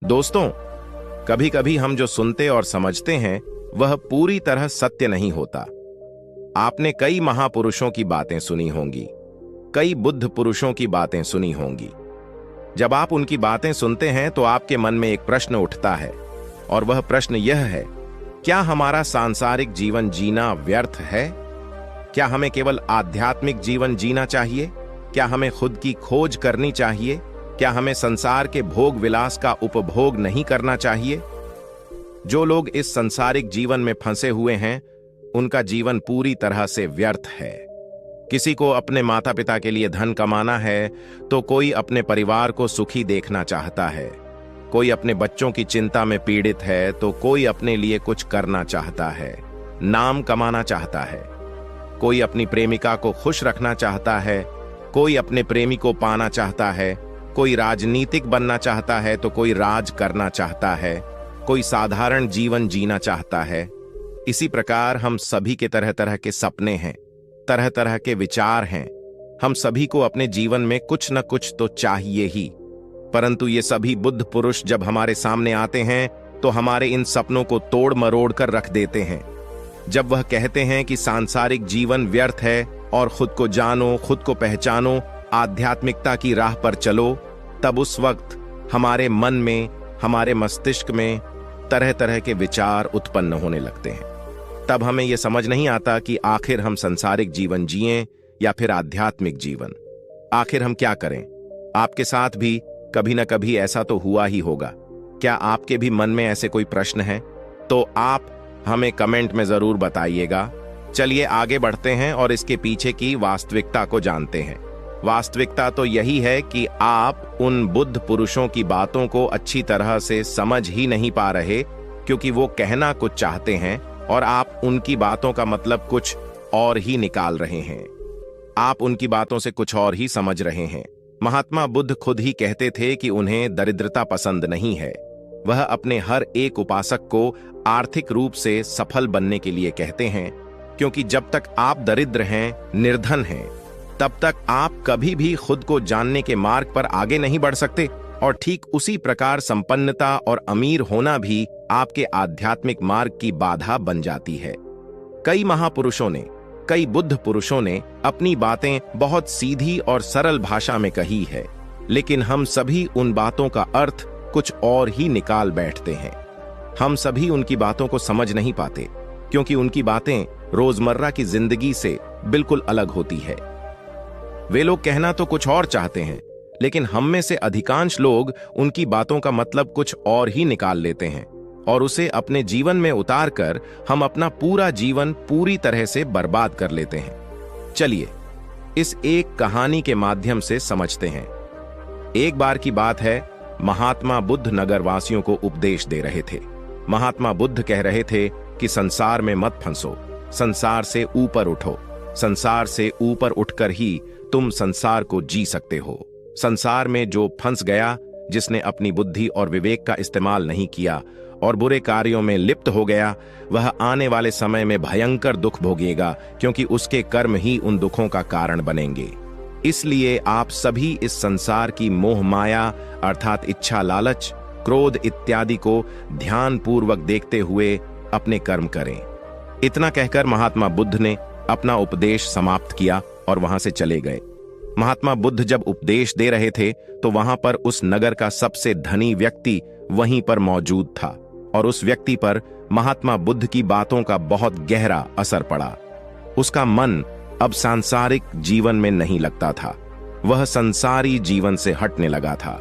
दोस्तों, कभी कभी हम जो सुनते और समझते हैं वह पूरी तरह सत्य नहीं होता। आपने कई महापुरुषों की बातें सुनी होंगी, कई बुद्ध पुरुषों की बातें सुनी होंगी। जब आप उनकी बातें सुनते हैं तो आपके मन में एक प्रश्न उठता है, और वह प्रश्न यह है, क्या हमारा सांसारिक जीवन जीना व्यर्थ है? क्या हमें केवल आध्यात्मिक जीवन जीना चाहिए? क्या हमें खुद की खोज करनी चाहिए? क्या हमें संसार के भोग विलास का उपभोग नहीं करना चाहिए? जो लोग इस सांसारिक जीवन में फंसे हुए हैं, उनका जीवन पूरी तरह से व्यर्थ है। किसी को अपने माता पिता के लिए धन कमाना है, तो कोई अपने परिवार को सुखी देखना चाहता है। कोई अपने बच्चों की चिंता में पीड़ित है, तो कोई अपने लिए कुछ करना चाहता है, नाम कमाना चाहता है। कोई अपनी प्रेमिका को खुश रखना चाहता है, कोई अपने प्रेमी को पाना चाहता है। कोई राजनीतिक बनना चाहता है, तो कोई राज करना चाहता है। कोई साधारण जीवन जीना चाहता है। इसी प्रकार हम सभी के तरह तरह के सपने हैं, तरह तरह के विचार हैं। हम सभी को अपने जीवन में कुछ न कुछ तो चाहिए ही। परंतु ये सभी बुद्ध पुरुष जब हमारे सामने आते हैं तो हमारे इन सपनों को तोड़ मरोड़ कर रख देते हैं। जब वह कहते हैं कि सांसारिक जीवन व्यर्थ है और खुद को जानो, खुद को पहचानो, आध्यात्मिकता की राह पर चलो, तब उस वक्त हमारे मन में, हमारे मस्तिष्क में तरह तरह के विचार उत्पन्न होने लगते हैं। तब हमें यह समझ नहीं आता कि आखिर हम सांसारिक जीवन जिएं या फिर आध्यात्मिक जीवन। आखिर हम क्या करें? आपके साथ भी कभी न कभी ऐसा तो हुआ ही होगा। क्या आपके भी मन में ऐसे कोई प्रश्न हैं? तो आप हमें कमेंट में जरूर बताइएगा। चलिए आगे बढ़ते हैं और इसके पीछे की वास्तविकता को जानते हैं। वास्तविकता तो यही है कि आप उन बुद्ध पुरुषों की बातों को अच्छी तरह से समझ ही नहीं पा रहे, क्योंकि वो कहना कुछ चाहते हैं और आप उनकी बातों का मतलब कुछ और ही निकाल रहे हैं। आप उनकी बातों से कुछ और ही समझ रहे हैं। महात्मा बुद्ध खुद ही कहते थे कि उन्हें दरिद्रता पसंद नहीं है। वह अपने हर एक उपासक को आर्थिक रूप से सफल बनने के लिए कहते हैं, क्योंकि जब तक आप दरिद्र हैं, निर्धन हैं, तब तक आप कभी भी खुद को जानने के मार्ग पर आगे नहीं बढ़ सकते। और ठीक उसी प्रकार संपन्नता और अमीर होना भी आपके आध्यात्मिक मार्ग की बाधा बन जाती है। कई महापुरुषों ने, कई बुद्ध पुरुषों ने अपनी बातें बहुत सीधी और सरल भाषा में कही है, लेकिन हम सभी उन बातों का अर्थ कुछ और ही निकाल बैठते हैं। हम सभी उनकी बातों को समझ नहीं पाते, क्योंकि उनकी बातें रोजमर्रा की जिंदगी से बिल्कुल अलग होती है। वे लोग कहना तो कुछ और चाहते हैं, लेकिन हम में से अधिकांश लोग उनकी बातों का मतलब कुछ और ही निकाल लेते हैं और उसे अपने जीवन में उतार कर हम अपना पूरा जीवन पूरी तरह से बर्बाद कर लेते हैं। चलिए इस एक कहानी के माध्यम से समझते हैं। एक बार की बात है, महात्मा बुद्ध नगरवासियों को उपदेश दे रहे थे। महात्मा बुद्ध कह रहे थे कि संसार में मत फंसो, संसार से ऊपर उठो। संसार से ऊपर उठकर ही तुम संसार को जी सकते हो। संसार में जो फंस गया, जिसने अपनी बुद्धि और विवेक का इस्तेमाल नहीं किया और बुरे कार्यों में लिप्त हो गया, वह आने वाले समय में भयंकर दुख भोगेगा, क्योंकि उसके कर्म ही उन दुखों का कारण बनेंगे। इसलिए आप सभी इस संसार की मोह माया अर्थात इच्छा, लालच, क्रोध इत्यादि को ध्यानपूर्वक देखते हुए अपने कर्म करें। इतना कहकर महात्मा बुद्ध ने अपना उपदेश समाप्त किया और वहां से चले गए। महात्मा बुद्ध जब उपदेश दे रहे थे तो वहां पर उस नगर का सबसे धनी व्यक्ति वहीं पर मौजूद था, और उस व्यक्ति पर महात्मा बुद्ध की बातों का बहुत गहरा असर पड़ा। उसका मन अब सांसारिक जीवन में नहीं लगता था। वह संसारी जीवन से हटने लगा था।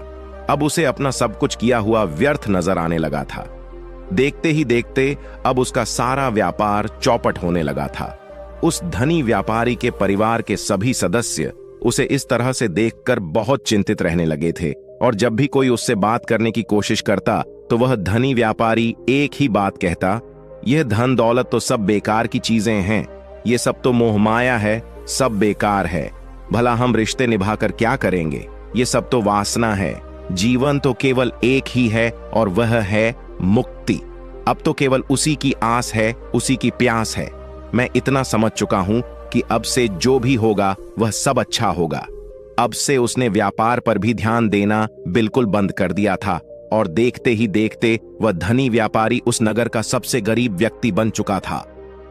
अब उसे अपना सब कुछ किया हुआ व्यर्थ नजर आने लगा था। देखते ही देखते अब उसका सारा व्यापार चौपट होने लगा था। उस धनी व्यापारी के परिवार के सभी सदस्य उसे इस तरह से देखकर बहुत चिंतित रहने लगे थे, और जब भी कोई उससे बात करने की कोशिश करता तो वह धनी व्यापारी एक ही बात कहता, यह धन दौलत तो सब बेकार की चीजें हैं, ये सब तो मोह माया है, सब बेकार है। भला हम रिश्ते निभाकर क्या करेंगे? ये सब तो वासना है। जीवन तो केवल एक ही है और वह है मुक्ति। अब तो केवल उसी की आस है, उसी की प्यास है। मैं इतना समझ चुका हूं कि अब से जो भी होगा वह सब अच्छा होगा। अब से उसने व्यापार पर भी ध्यान देना बिल्कुल बंद कर दिया था और देखते ही देखते वह धनी व्यापारी उस नगर का सबसे गरीब व्यक्ति बन चुका था।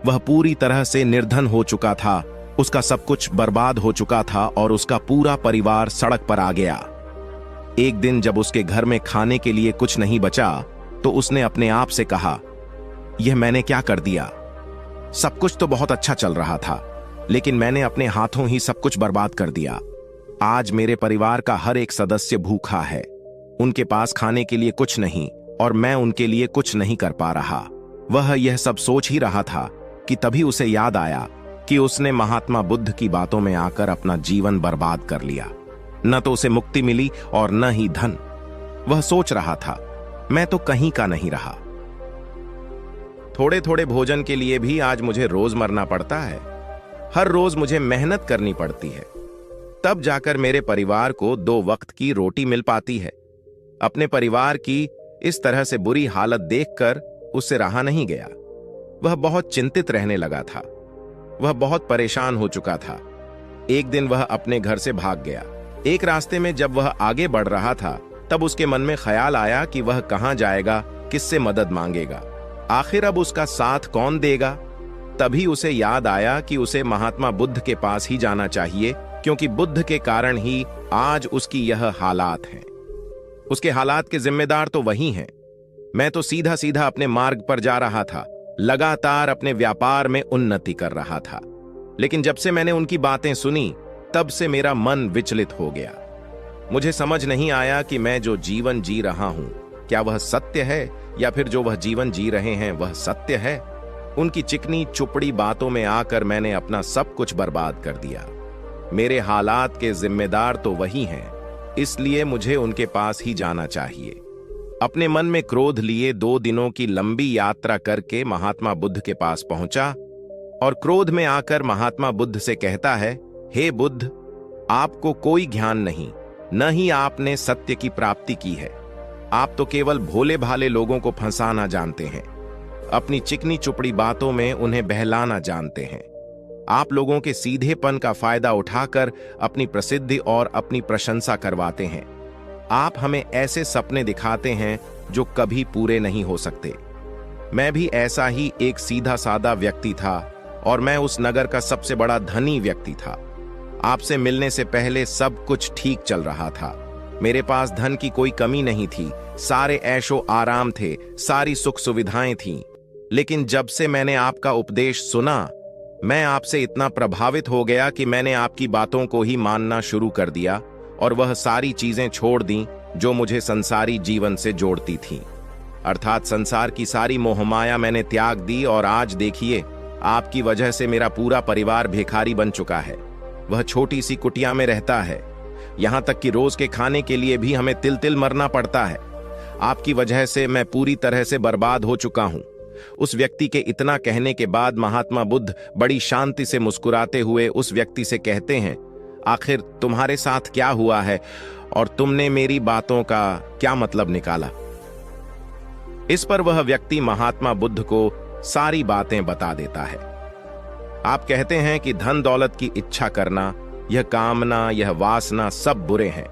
वह पूरी तरह से निर्धन हो चुका था, उसका सब कुछ बर्बाद हो चुका था और उसका पूरा परिवार सड़क पर आ गया। एक दिन जब उसके घर में खाने के लिए कुछ नहीं बचा तो उसने अपने आप से कहा, यह मैंने क्या कर दिया? सब कुछ तो बहुत अच्छा चल रहा था, लेकिन मैंने अपने हाथों ही सब कुछ बर्बाद कर दिया। आज मेरे परिवार का हर एक सदस्य भूखा है, उनके पास खाने के लिए कुछ नहीं और मैं उनके लिए कुछ नहीं कर पा रहा। वह यह सब सोच ही रहा था कि तभी उसे याद आया कि उसने महात्मा बुद्ध की बातों में आकर अपना जीवन बर्बाद कर लिया। न तो उसे मुक्ति मिली और न ही धन। वह सोच रहा था, मैं तो कहीं का नहीं रहा। थोड़े थोड़े भोजन के लिए भी आज मुझे रोज मरना पड़ता है। हर रोज मुझे मेहनत करनी पड़ती है, तब जाकर मेरे परिवार को 2 वक्त की रोटी मिल पाती है। अपने परिवार की इस तरह से बुरी हालत देखकर उससे रहा नहीं गया। वह बहुत चिंतित रहने लगा था। वह बहुत परेशान हो चुका था। एक दिन वह अपने घर से भाग गया। एक रास्ते में जब वह आगे बढ़ रहा था तब उसके मन में ख्याल आया कि वह कहां जाएगा, किससे मदद मांगेगा, आखिर अब उसका साथ कौन देगा। तभी उसे याद आया कि उसे महात्मा बुद्ध के पास ही जाना चाहिए, क्योंकि बुद्ध के कारण ही आज उसकी यह हालात हैं। उसके हालात के जिम्मेदार तो वही हैं। मैं तो सीधा सीधा अपने मार्ग पर जा रहा था, लगातार अपने व्यापार में उन्नति कर रहा था, लेकिन जब से मैंने उनकी बातें सुनी तब से मेरा मन विचलित हो गया। मुझे समझ नहीं आया कि मैं जो जीवन जी रहा हूं क्या वह सत्य है या फिर जो वह जीवन जी रहे हैं वह सत्य है। उनकी चिकनी चुपड़ी बातों में आकर मैंने अपना सब कुछ बर्बाद कर दिया। मेरे हालात के जिम्मेदार तो वही हैं, इसलिए मुझे उनके पास ही जाना चाहिए। अपने मन में क्रोध लिए 2 दिनों की लंबी यात्रा करके महात्मा बुद्ध के पास पहुंचा और क्रोध में आकर महात्मा बुद्ध से कहता है, हे बुद्ध, आपको कोई ज्ञान नहीं, न ही आपने सत्य की प्राप्ति की है। आप तो केवल भोले भाले लोगों को फंसाना जानते हैं, अपनी चिकनी चुपड़ी बातों में उन्हें बहलाना जानते हैं। आप लोगों के सीधेपन का फायदा उठाकर अपनी प्रसिद्धि और अपनी प्रशंसा करवाते हैं। आप हमें ऐसे सपने दिखाते हैं जो कभी पूरे नहीं हो सकते। मैं भी ऐसा ही एक सीधा साधा व्यक्ति था और मैं उस नगर का सबसे बड़ा धनी व्यक्ति था। आपसे मिलने से पहले सब कुछ ठीक चल रहा था। मेरे पास धन की कोई कमी नहीं थी, सारे ऐशो आराम थे, सारी सुख सुविधाएं थीं। लेकिन जब से मैंने आपका उपदेश सुना, मैं आपसे इतना प्रभावित हो गया कि मैंने आपकी बातों को ही मानना शुरू कर दिया और वह सारी चीजें छोड़ दी जो मुझे संसारी जीवन से जोड़ती थीं। अर्थात संसार की सारी मोहमाया मैंने त्याग दी और आज देखिए, आपकी वजह से मेरा पूरा परिवार भिखारी बन चुका है। वह छोटी सी कुटिया में रहता है, यहां तक कि रोज के खाने के लिए भी हमें तिल तिल मरना पड़ता है। आपकी वजह से मैं पूरी तरह से बर्बाद हो चुका हूं। उस व्यक्ति के इतना कहने के बाद महात्मा बुद्ध बड़ी शांति से मुस्कुराते हुए उस व्यक्ति से कहते हैं, आखिर तुम्हारे साथ क्या हुआ है और तुमने मेरी बातों का क्या मतलब निकाला? इस पर वह व्यक्ति महात्मा बुद्ध को सारी बातें बता देता है। आप कहते हैं कि धन दौलत की इच्छा करना, यह कामना, यह वासना सब बुरे हैं।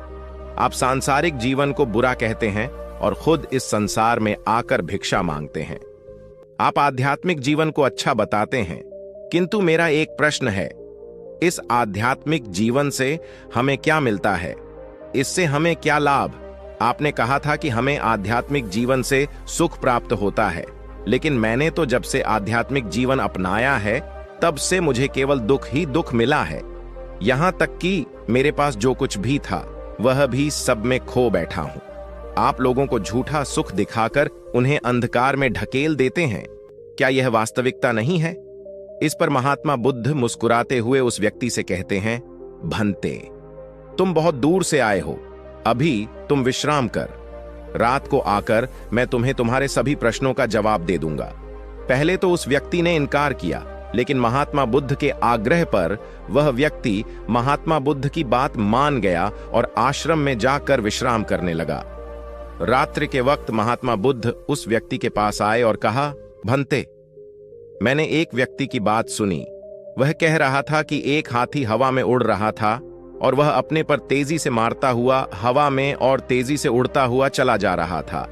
आप सांसारिक जीवन को बुरा कहते हैं और खुद इस संसार में आकर भिक्षा मांगते हैं। आप आध्यात्मिक जीवन को अच्छा बताते हैं, किंतु मेरा एक प्रश्न है, इस आध्यात्मिक जीवन से हमें क्या मिलता है? इससे हमें क्या लाभ? आपने कहा था कि हमें आध्यात्मिक जीवन से सुख प्राप्त होता है, लेकिन मैंने तो जब से आध्यात्मिक जीवन अपनाया है तब से मुझे केवल दुख ही दुख मिला है। यहां तक कि मेरे पास जो कुछ भी था वह भी सब में खो बैठा हूं। आप लोगों को झूठा सुख दिखाकर उन्हें अंधकार में ढकेल देते हैं। क्या यह वास्तविकता नहीं है? इस पर महात्मा बुद्ध मुस्कुराते हुए उस व्यक्ति से कहते हैं, भंते, तुम बहुत दूर से आए हो, अभी तुम विश्राम कर। रात को आकर मैं तुम्हें तुम्हारे सभी प्रश्नों का जवाब दे दूंगा। पहले तो उस व्यक्ति ने इनकार किया, लेकिन महात्मा बुद्ध के आग्रह पर वह व्यक्ति महात्मा बुद्ध की बात मान गया और आश्रम में जाकर विश्राम करने लगा। रात्रि के वक्त महात्मा बुद्ध उस व्यक्ति के पास आए और कहा, भंते, मैंने एक व्यक्ति की बात सुनी। वह कह रहा था कि एक हाथी हवा में उड़ रहा था और वह अपने पर तेजी से मारता हुआ हवा में और तेजी से उड़ता हुआ चला जा रहा था।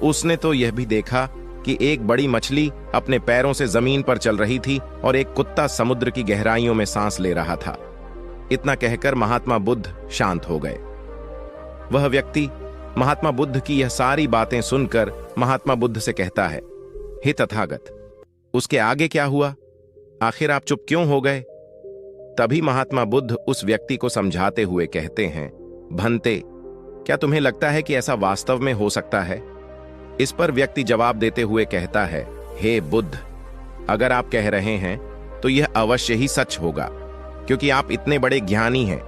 उसने तो यह भी देखा कि एक बड़ी मछली अपने पैरों से जमीन पर चल रही थी और एक कुत्ता समुद्र की गहराइयों में सांस ले रहा था। इतना कहकर महात्मा बुद्ध शांत हो गए। वह व्यक्ति महात्मा बुद्ध की यह सारी बातें सुनकर महात्मा बुद्ध से कहता है, हे तथागत, उसके आगे क्या हुआ? आखिर आप चुप क्यों हो गए? तभी महात्मा बुद्ध उस व्यक्ति को समझाते हुए कहते हैं, भंते, क्या तुम्हें लगता है कि ऐसा वास्तव में हो सकता है? इस पर व्यक्ति जवाब देते हुए कहता है, हे बुद्ध, अगर आप कह रहे हैं तो यह अवश्य ही सच होगा, क्योंकि आप इतने बड़े ज्ञानी हैं।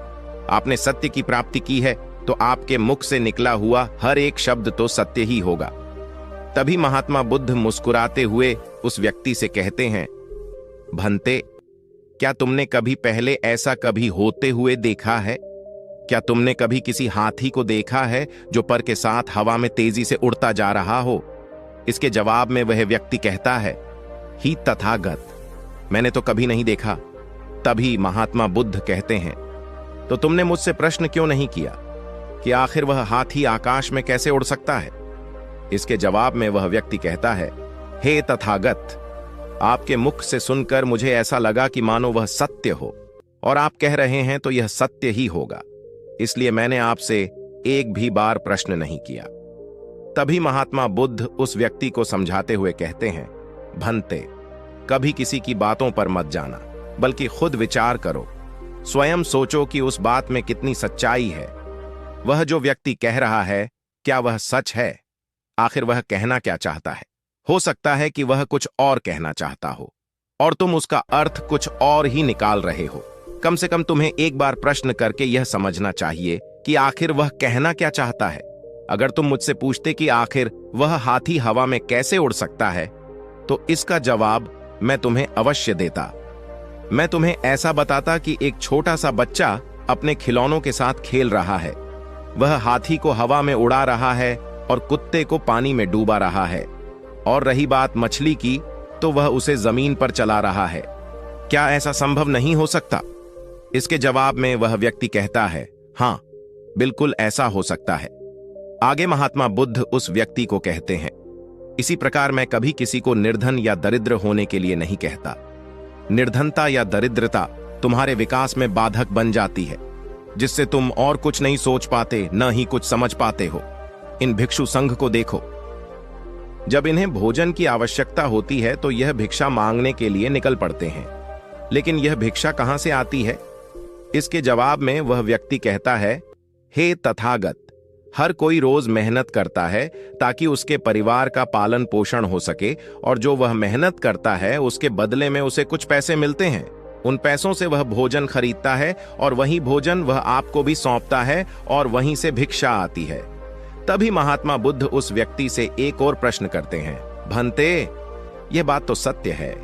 आपने सत्य की प्राप्ति की है, तो आपके मुख से निकला हुआ हर एक शब्द तो सत्य ही होगा। तभी महात्मा बुद्ध मुस्कुराते हुए उस व्यक्ति से कहते हैं, भंते, क्या तुमने कभी पहले ऐसा कभी होते हुए देखा है? क्या तुमने कभी किसी हाथी को देखा है जो पर के साथ हवा में तेजी से उड़ता जा रहा हो? इसके जवाब में वह व्यक्ति कहता है, ही तथागत, मैंने तो कभी नहीं देखा। तभी महात्मा बुद्ध कहते हैं, तो तुमने मुझसे प्रश्न क्यों नहीं किया कि आखिर वह हाथी आकाश में कैसे उड़ सकता है? इसके जवाब में वह व्यक्ति कहता है, हे तथागत, आपके मुख से सुनकर मुझे ऐसा लगा कि मानो वह सत्य हो, और आप कह रहे हैं तो यह सत्य ही होगा, इसलिए मैंने आपसे एक भी बार प्रश्न नहीं किया। तभी महात्मा बुद्ध उस व्यक्ति को समझाते हुए कहते हैं, भंते, कभी किसी की बातों पर मत जाना, बल्कि खुद विचार करो, स्वयं सोचो कि उस बात में कितनी सच्चाई है। वह जो व्यक्ति कह रहा है, क्या वह सच है? आखिर वह कहना क्या चाहता है? हो सकता है कि वह कुछ और कहना चाहता हो और तुम उसका अर्थ कुछ और ही निकाल रहे हो। कम से कम तुम्हें एक बार प्रश्न करके यह समझना चाहिए कि आखिर वह कहना क्या चाहता है। अगर तुम मुझसे पूछते कि आखिर वह हाथी हवा में कैसे उड़ सकता है, तो इसका जवाब मैं तुम्हें अवश्य देता। मैं तुम्हें ऐसा बताता कि एक छोटा सा बच्चा अपने खिलौनों के साथ खेल रहा है। वह हाथी को हवा में उड़ा रहा है और कुत्ते को पानी में डूबा रहा है। और रही बात मछली की, तो वह उसे जमीन पर चला रहा है। क्या ऐसा संभव नहीं हो सकता? इसके जवाब में वह व्यक्ति कहता है, हां, बिल्कुल ऐसा हो सकता है। आगे महात्मा बुद्ध उस व्यक्ति को कहते हैं, इसी प्रकार मैं कभी किसी को निर्धन या दरिद्र होने के लिए नहीं कहता। निर्धनता या दरिद्रता तुम्हारे विकास में बाधक बन जाती है, जिससे तुम और कुछ नहीं सोच पाते, न ही कुछ समझ पाते हो। इन भिक्षु संघ को देखो, जब इन्हें भोजन की आवश्यकता होती है तो यह भिक्षा मांगने के लिए निकल पड़ते हैं, लेकिन यह भिक्षा कहां से आती है? इसके जवाब में वह व्यक्ति कहता है, हे तथागत, हर कोई रोज मेहनत करता है ताकि उसके परिवार का पालन पोषण हो सके, और जो वह मेहनत करता है उसके बदले में उसे कुछ पैसे मिलते हैं। उन पैसों से वह भोजन खरीदता है और वही भोजन वह आपको भी सौंपता है और वहीं से भिक्षा आती है। तभी महात्मा बुद्ध उस व्यक्ति से एक और प्रश्न करते हैं, भंते, यह बात तो सत्य है,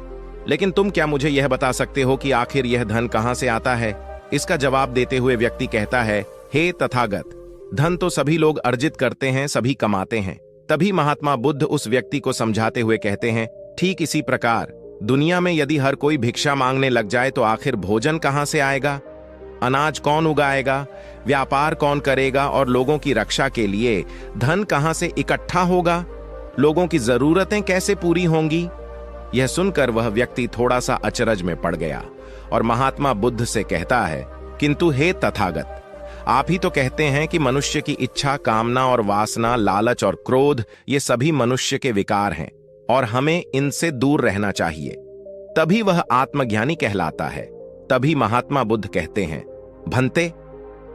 लेकिन तुम क्या मुझे यह बता सकते हो कि आखिर यह धन कहां से आता है? इसका जवाब देते हुए व्यक्ति कहता है, हे तथागत, धन तो सभी लोग अर्जित करते हैं, सभी कमाते हैं। तभी महात्मा बुद्ध उस व्यक्ति को समझाते हुए कहते हैं, ठीक इसी प्रकार दुनिया में यदि हर कोई भिक्षा मांगने लग जाए तो आखिर भोजन कहां से आएगा? अनाज कौन उगाएगा? व्यापार कौन करेगा? और लोगों की रक्षा के लिए धन कहां से इकट्ठा होगा? लोगों की जरूरतें कैसे पूरी होंगी? यह सुनकर वह व्यक्ति थोड़ा सा अचरज में पड़ गया और महात्मा बुद्ध से कहता है, किंतु हे तथागत, आप ही तो कहते हैं कि मनुष्य की इच्छा, कामना और वासना, लालच और क्रोध, ये सभी मनुष्य के विकार हैं और हमें इनसे दूर रहना चाहिए, तभी वह आत्मज्ञानी कहलाता है। तभी महात्मा बुद्ध कहते हैं, भंते,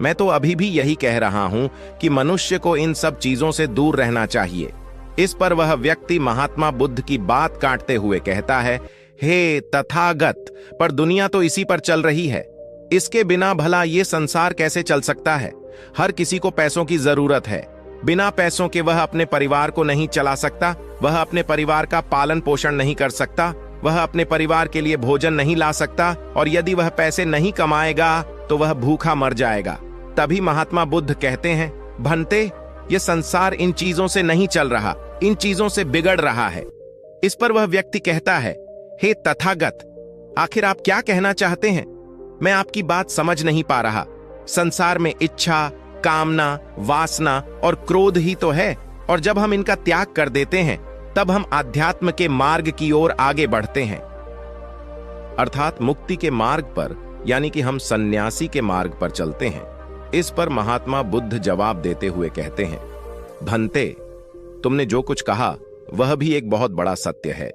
मैं तो अभी भी यही कह रहा हूं कि मनुष्य को इन सब चीजों से दूर रहना चाहिए। इस पर वह व्यक्ति महात्मा बुद्ध की बात काटते हुए कहता है, हे तथागत, पर दुनिया तो इसी पर चल रही है। इसके बिना भला ये संसार कैसे चल सकता है? हर किसी को पैसों की जरूरत है। बिना पैसों के वह अपने परिवार को नहीं चला सकता, वह अपने परिवार का पालन पोषण नहीं कर सकता, वह अपने परिवार के लिए भोजन नहीं ला सकता, और यदि वह पैसे नहीं कमाएगा तो वह भूखा मर जाएगा। तभी महात्मा बुद्ध कहते हैं, भंते, ये संसार इन चीजों से नहीं चल रहा, इन चीजों से बिगड़ रहा है। इस पर वह व्यक्ति कहता है, हे तथागत, आखिर आप क्या कहना चाहते हैं? मैं आपकी बात समझ नहीं पा रहा। संसार में इच्छा, कामना, वासना और क्रोध ही तो है, और जब हम इनका त्याग कर देते हैं तब हम आध्यात्म के मार्ग की ओर आगे बढ़ते हैं, अर्थात मुक्ति के मार्ग पर, यानी कि हम सन्यासी के मार्ग पर चलते हैं। इस पर महात्मा बुद्ध जवाब देते हुए कहते हैं, भंते, तुमने जो कुछ कहा वह भी एक बहुत बड़ा सत्य है।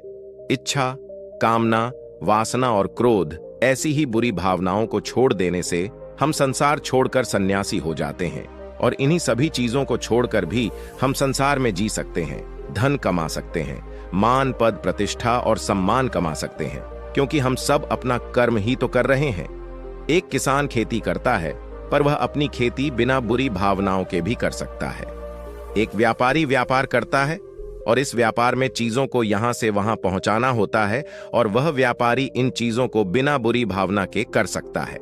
इच्छा, कामना, वासना और क्रोध ऐसी ही बुरी भावनाओं को छोड़ देने से हम संसार छोड़कर सन्यासी हो जाते हैं, और इन्हीं सभी चीजों को छोड़कर भी हम संसार में जी सकते हैं, धन कमा सकते हैं, मान, पद, प्रतिष्ठा और सम्मान कमा सकते हैं, क्योंकि हम सब अपना कर्म ही तो कर रहे हैं। एक किसान खेती करता है, पर वह अपनी खेती बिना बुरी भावनाओं के भी कर सकता है। एक व्यापारी व्यापार करता है, और इस व्यापार में चीजों को यहां से वहां पहुंचाना होता है, और वह व्यापारी इन चीजों को बिना बुरी भावना के कर सकता है।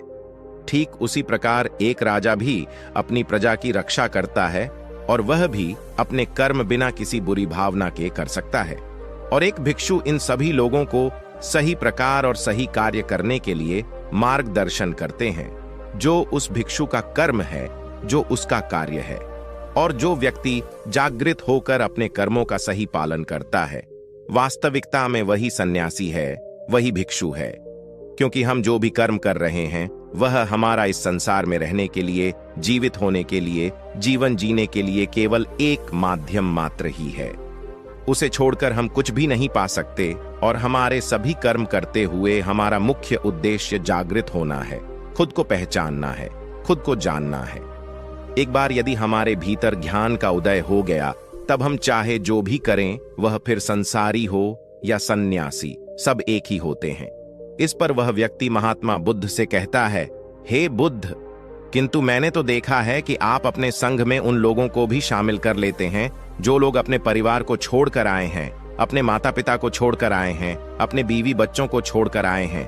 ठीक उसी प्रकार एक राजा भी अपनी प्रजा की रक्षा करता है, और वह भी अपने कर्म बिना किसी बुरी भावना के कर सकता है। और एक भिक्षु इन सभी लोगों को सही प्रकार और सही कार्य करने के लिए मार्गदर्शन करते हैं, जो उस भिक्षु का कर्म है, जो उसका कार्य है। और जो व्यक्ति जागृत होकर अपने कर्मों का सही पालन करता है, वास्तविकता में वही सन्यासी है, वही भिक्षु है, क्योंकि हम जो भी कर्म कर रहे हैं वह हमारा इस संसार में रहने के लिए, जीवित होने के लिए, जीवन जीने के लिए केवल एक माध्यम मात्र ही है। उसे छोड़कर हम कुछ भी नहीं पा सकते, और हमारे सभी कर्म करते हुए हमारा मुख्य उद्देश्य जागृत होना है, खुद को पहचानना है, खुद को जानना है। एक बार यदि हमारे भीतर ज्ञान का उदय हो गया, तब हम चाहे जो भी करें वह फिर संसारी हो या सन्यासी, सब एक ही होते हैं। इस पर वह व्यक्ति महात्मा बुद्ध से कहता है, हे बुद्ध, किंतु मैंने तो देखा है कि आप अपने संघ में उन लोगों को भी शामिल कर लेते हैं जो लोग अपने परिवार को छोड़कर आए हैं, अपने माता पिता को छोड़कर आए हैं, अपने बीवी बच्चों को छोड़कर आए हैं।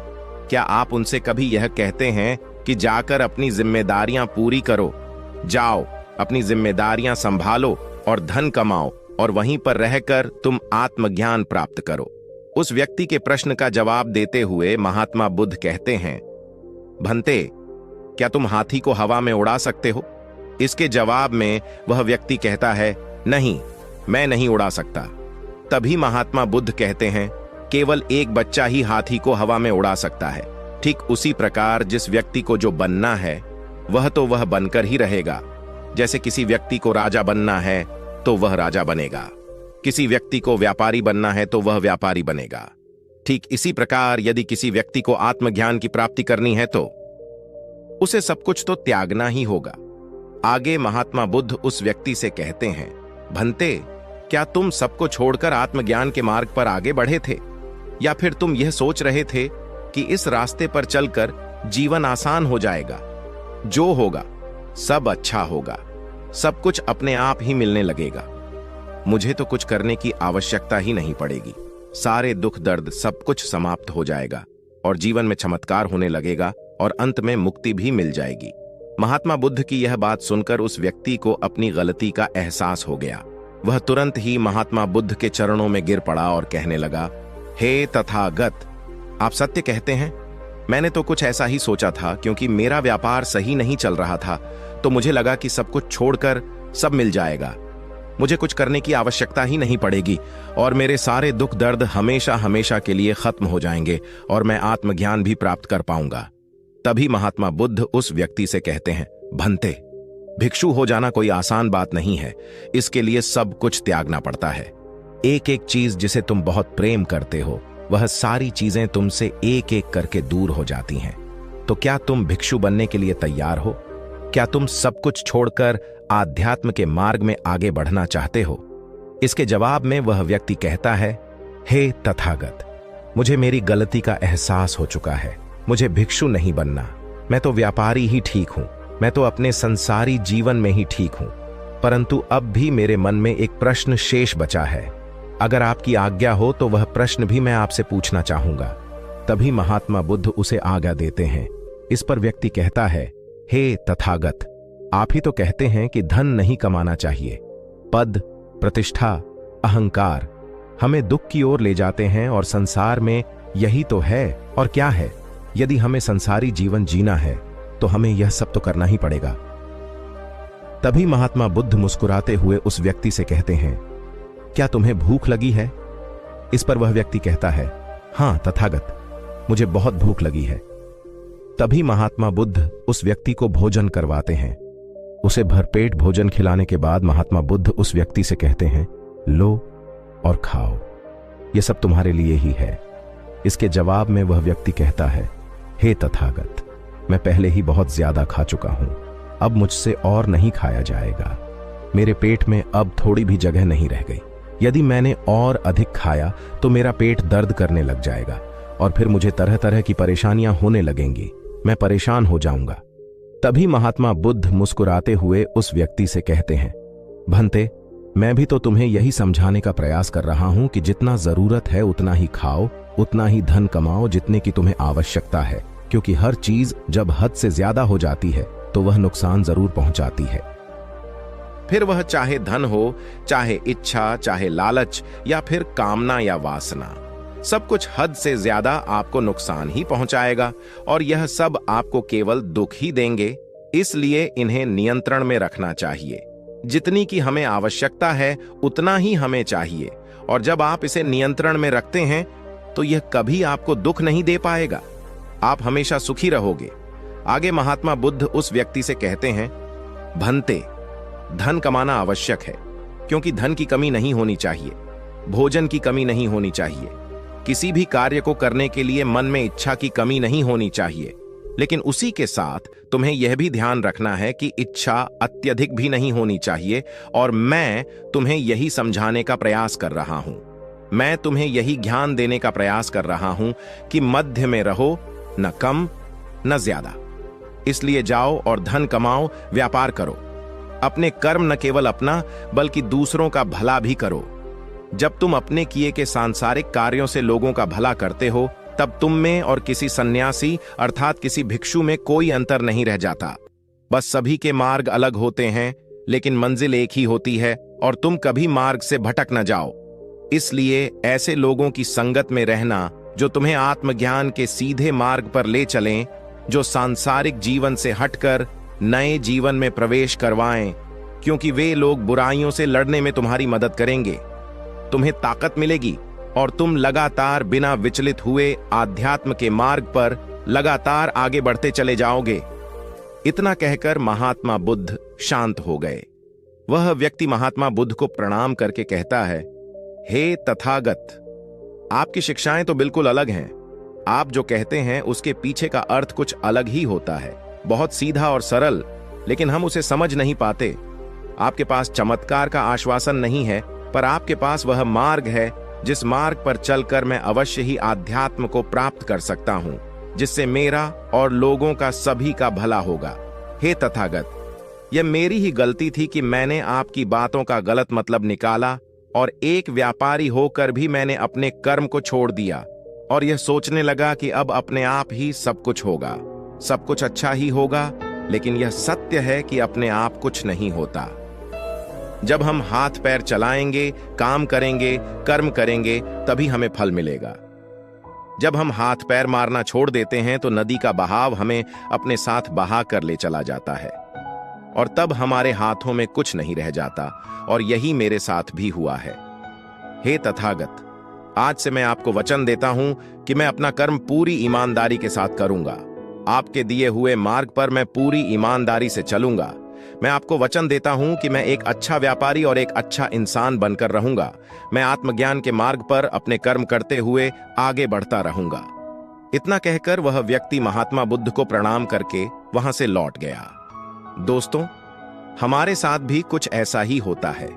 क्या आप उनसे कभी यह कहते हैं कि जाकर अपनी जिम्मेदारियां पूरी करो, जाओ अपनी जिम्मेदारियां संभालो और धन कमाओ, और वहीं पर रहकर तुम आत्मज्ञान प्राप्त करो? उस व्यक्ति के प्रश्न का जवाब देते हुए महात्मा बुद्ध कहते हैं, भंते, क्या तुम हाथी को हवा में उड़ा सकते हो? इसके जवाब में वह व्यक्ति कहता है, नहीं, मैं नहीं उड़ा सकता। तभी महात्मा बुद्ध कहते हैं, केवल एक बच्चा ही हाथी को हवा में उड़ा सकता है। ठीक उसी प्रकार जिस व्यक्ति को जो बनना है वह तो वह बनकर ही रहेगा। जैसे किसी व्यक्ति को राजा बनना है तो वह राजा बनेगा, किसी व्यक्ति को व्यापारी बनना है तो वह व्यापारी बनेगा। ठीक इसी प्रकार यदि किसी व्यक्ति को आत्मज्ञान की प्राप्ति करनी है तो उसे सब कुछ तो त्यागना ही होगा। आगे महात्मा बुद्ध उस व्यक्ति से कहते हैं, भंते, क्या तुम सबको छोड़कर आत्मज्ञान के मार्ग पर आगे बढ़े थे, या फिर तुम यह सोच रहे थे कि इस रास्ते पर चलकर जीवन आसान हो जाएगा? जो होगा सब अच्छा होगा, सब कुछ अपने आप ही मिलने लगेगा। मुझे तो कुछ करने की आवश्यकता ही नहीं पड़ेगी, सारे दुख दर्द सब कुछ समाप्त हो जाएगा और जीवन में चमत्कार होने लगेगा और अंत में मुक्ति भी मिल जाएगी। महात्मा बुद्ध की यह बात सुनकर उस व्यक्ति को अपनी गलती का एहसास हो गया। वह तुरंत ही महात्मा बुद्ध के चरणों में गिर पड़ा और कहने लगा, हे तथागत, आप सत्य कहते हैं। मैंने तो कुछ ऐसा ही सोचा था, क्योंकि मेरा व्यापार सही नहीं चल रहा था, तो मुझे लगा कि सब कुछ छोड़कर सब मिल जाएगा, मुझे कुछ करने की आवश्यकता ही नहीं पड़ेगी और मेरे सारे दुख दर्द हमेशा हमेशा के लिए खत्म हो जाएंगे और मैं आत्मज्ञान भी प्राप्त कर पाऊंगा। तभी महात्मा बुद्ध उस व्यक्ति से कहते हैं, भंते, भिक्षु हो जाना कोई आसान बात नहीं है, इसके लिए सब कुछ त्यागना पड़ता है। एक एक चीज जिसे तुम बहुत प्रेम करते हो, वह सारी चीजें तुमसे एक एक करके दूर हो जाती हैं। तो क्या तुम भिक्षु बनने के लिए तैयार हो? क्या तुम सब कुछ छोड़कर आध्यात्म के मार्ग में आगे बढ़ना चाहते हो? इसके जवाब में वह व्यक्ति कहता है, हे तथागत, मुझे मेरी गलती का एहसास हो चुका है, मुझे भिक्षु नहीं बनना, मैं तो व्यापारी ही ठीक हूं, मैं तो अपने संसारी जीवन में ही ठीक हूं। परंतु अब भी मेरे मन में एक प्रश्न शेष बचा है, अगर आपकी आज्ञा हो तो वह प्रश्न भी मैं आपसे पूछना चाहूंगा। तभी महात्मा बुद्ध उसे आज्ञा देते हैं। इस पर व्यक्ति कहता है, हे तथागत, आप ही तो कहते हैं कि धन नहीं कमाना चाहिए, पद, प्रतिष्ठा, अहंकार हमें दुख की ओर ले जाते हैं और संसार में यही तो है। और क्या है? यदि हमें संसारी जीवन जीना है तो हमें यह सब तो करना ही पड़ेगा। तभी महात्मा बुद्ध मुस्कुराते हुए उस व्यक्ति से कहते हैं, क्या तुम्हें भूख लगी है? इस पर वह व्यक्ति कहता है, हां तथागत, मुझे बहुत भूख लगी है। तभी महात्मा बुद्ध उस व्यक्ति को भोजन करवाते हैं। उसे भरपेट भोजन खिलाने के बाद महात्मा बुद्ध उस व्यक्ति से कहते हैं, लो और खाओ, यह सब तुम्हारे लिए ही है। इसके जवाब में वह व्यक्ति कहता है, हे तथागत, मैं पहले ही बहुत ज्यादा खा चुका हूं, अब मुझसे और नहीं खाया जाएगा। मेरे पेट में अब थोड़ी भी जगह नहीं रह गई। यदि मैंने और अधिक खाया तो मेरा पेट दर्द करने लग जाएगा और फिर मुझे तरह तरह की परेशानियां होने लगेंगी, मैं परेशान हो जाऊंगा। तभी महात्मा बुद्ध मुस्कुराते हुए उस व्यक्ति से कहते हैं, भंते, मैं भी तो तुम्हें यही समझाने का प्रयास कर रहा हूं कि जितना जरूरत है उतना ही खाओ, उतना ही धन कमाओ जितने की तुम्हें आवश्यकता है, क्योंकि हर चीज जब हद से ज्यादा हो जाती है तो वह नुकसान जरूर पहुंचाती है। फिर वह चाहे धन हो, चाहे इच्छा, चाहे लालच या फिर कामना या वासना, सब कुछ हद से ज्यादा आपको नुकसान ही पहुंचाएगा और यह सब आपको केवल दुख ही देंगे। इसलिए इन्हें नियंत्रण में रखना चाहिए। जितनी की हमें आवश्यकता है उतना ही हमें चाहिए, और जब आप इसे नियंत्रण में रखते हैं तो यह कभी आपको दुख नहीं दे पाएगा, आप हमेशा सुखी रहोगे। आगे महात्मा बुद्ध उस व्यक्ति से कहते हैं, भंते, धन कमाना आवश्यक है, क्योंकि धन की कमी नहीं होनी चाहिए, भोजन की कमी नहीं होनी चाहिए, किसी भी कार्य को करने के लिए मन में इच्छा की कमी नहीं होनी चाहिए। लेकिन उसी के साथ तुम्हें यह भी ध्यान रखना है कि इच्छा अत्यधिक भी नहीं होनी चाहिए, और मैं तुम्हें यही समझाने का प्रयास कर रहा हूं, मैं तुम्हें यही ज्ञान देने का प्रयास कर रहा हूं कि मध्य में रहो, न कम न ज्यादा। इसलिए जाओ और धन कमाओ, व्यापार करो, अपने कर्म न केवल अपना बल्कि दूसरों का भला भी करो। जब तुम अपने किए के सांसारिक कार्यों से लोगों का भला करते हो, तब तुम में और किसी सन्यासी अर्थात किसी भिक्षु में कोई अंतर नहीं रह जाता। बस सभी के मार्ग अलग होते हैं, लेकिन मंजिल एक ही होती है, और तुम कभी मार्ग से भटक न जाओ। इसलिए ऐसे लोगों की संगत में रहना जो तुम्हें आत्मज्ञान के सीधे मार्ग पर ले चलें, जो सांसारिक जीवन से हटकर नए जीवन में प्रवेश करवाएं, क्योंकि वे लोग बुराइयों से लड़ने में तुम्हारी मदद करेंगे। तुम्हें ताकत मिलेगी और तुम लगातार बिना विचलित हुए आध्यात्म के मार्ग पर लगातार आगे बढ़ते चले जाओगे। इतना कहकर महात्मा बुद्ध शांत हो गए। वह व्यक्ति महात्मा बुद्ध को प्रणाम करके कहता है, हे तथागत, आपकी शिक्षाएं तो बिल्कुल अलग हैं। आप जो कहते हैं उसके पीछे का अर्थ कुछ अलग ही होता है, बहुत सीधा और सरल, लेकिन हम उसे समझ नहीं पाते। आपके पास चमत्कार का आश्वासन नहीं है, पर आपके पास वह मार्ग है जिस मार्ग पर चलकर मैं अवश्य ही आध्यात्म को प्राप्त कर सकता हूं, जिससे मेरा और लोगों का सभी का भला होगा। हे तथागत, यह मेरी ही गलती थी कि मैंने आपकी बातों का गलत मतलब निकाला, और एक व्यापारी होकर भी मैंने अपने कर्म को छोड़ दिया और यह सोचने लगा कि अब अपने आप ही सब कुछ होगा, सब कुछ अच्छा ही होगा। लेकिन यह सत्य है कि अपने आप कुछ नहीं होता। जब हम हाथ पैर चलाएंगे, काम करेंगे, कर्म करेंगे, तभी हमें फल मिलेगा। जब हम हाथ पैर मारना छोड़ देते हैं तो नदी का बहाव हमें अपने साथ बहा कर ले चला जाता है, और तब हमारे हाथों में कुछ नहीं रह जाता, और यही मेरे साथ भी हुआ है। हे तथागत, आज से मैं आपको वचन देता हूं कि मैं अपना कर्म पूरी ईमानदारी के साथ करूंगा। आपके दिए हुए मार्ग पर मैं पूरी ईमानदारी से चलूंगा। मैं आपको वचन देता हूं कि मैं एक अच्छा व्यापारी और एक अच्छा इंसान बनकर रहूंगा। मैं आत्मज्ञान के मार्ग पर अपने कर्म करते हुए आगे बढ़ता रहूंगा। इतना कहकर वह व्यक्ति महात्मा बुद्ध को प्रणाम करके वहां से लौट गया। दोस्तों, हमारे साथ भी कुछ ऐसा ही होता है।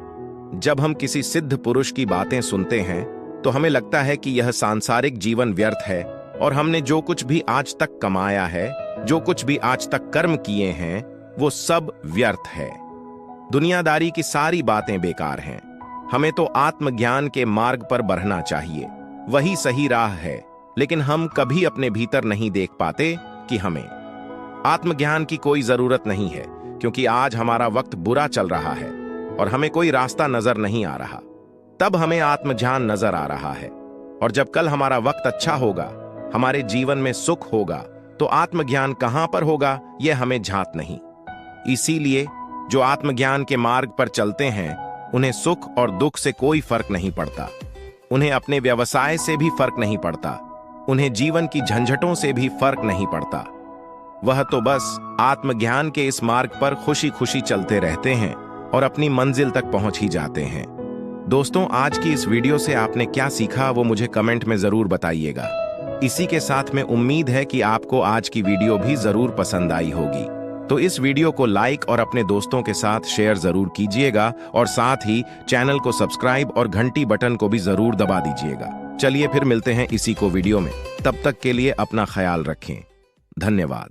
जब हम किसी सिद्ध पुरुष की बातें सुनते हैं तो हमें लगता है कि यह सांसारिक जीवन व्यर्थ है, और हमने जो कुछ भी आज तक कमाया है, जो कुछ भी आज तक कर्म किए हैं, वो सब व्यर्थ है। दुनियादारी की सारी बातें बेकार हैं। हमें तो आत्मज्ञान के मार्ग पर बढ़ना चाहिए, वही सही राह है। लेकिन हम कभी अपने भीतर नहीं देख पाते कि हमें आत्मज्ञान की कोई जरूरत नहीं है, क्योंकि आज हमारा वक्त बुरा चल रहा है और हमें कोई रास्ता नजर नहीं आ रहा। तब हमें आत्मज्ञान नजर आ रहा है, और जब कल हमारा वक्त अच्छा होगा, हमारे जीवन में सुख होगा, तो आत्मज्ञान कहां पर होगा यह हमें झात नहीं। इसीलिए जो आत्मज्ञान के मार्ग पर चलते हैं उन्हें सुख और दुख से कोई फर्क नहीं पड़ता, उन्हें अपने व्यवसाय से भी फर्क नहीं पड़ता, उन्हें जीवन की झंझटों से भी फर्क नहीं पड़ता। वह तो बस आत्मज्ञान के इस मार्ग पर खुशी खुशी चलते रहते हैं और अपनी मंजिल तक पहुंच ही जाते हैं। दोस्तों, आज की इस वीडियो से आपने क्या सीखा वो मुझे कमेंट में जरूर बताइएगा। इसी के साथ में उम्मीद है कि आपको आज की वीडियो भी जरूर पसंद आई होगी। तो इस वीडियो को लाइक और अपने दोस्तों के साथ शेयर जरूर कीजिएगा और साथ ही चैनल को सब्सक्राइब और घंटी बटन को भी जरूर दबा दीजिएगा। चलिए फिर मिलते हैं इसी को वीडियो में। तब तक के लिए अपना ख्याल रखें। धन्यवाद।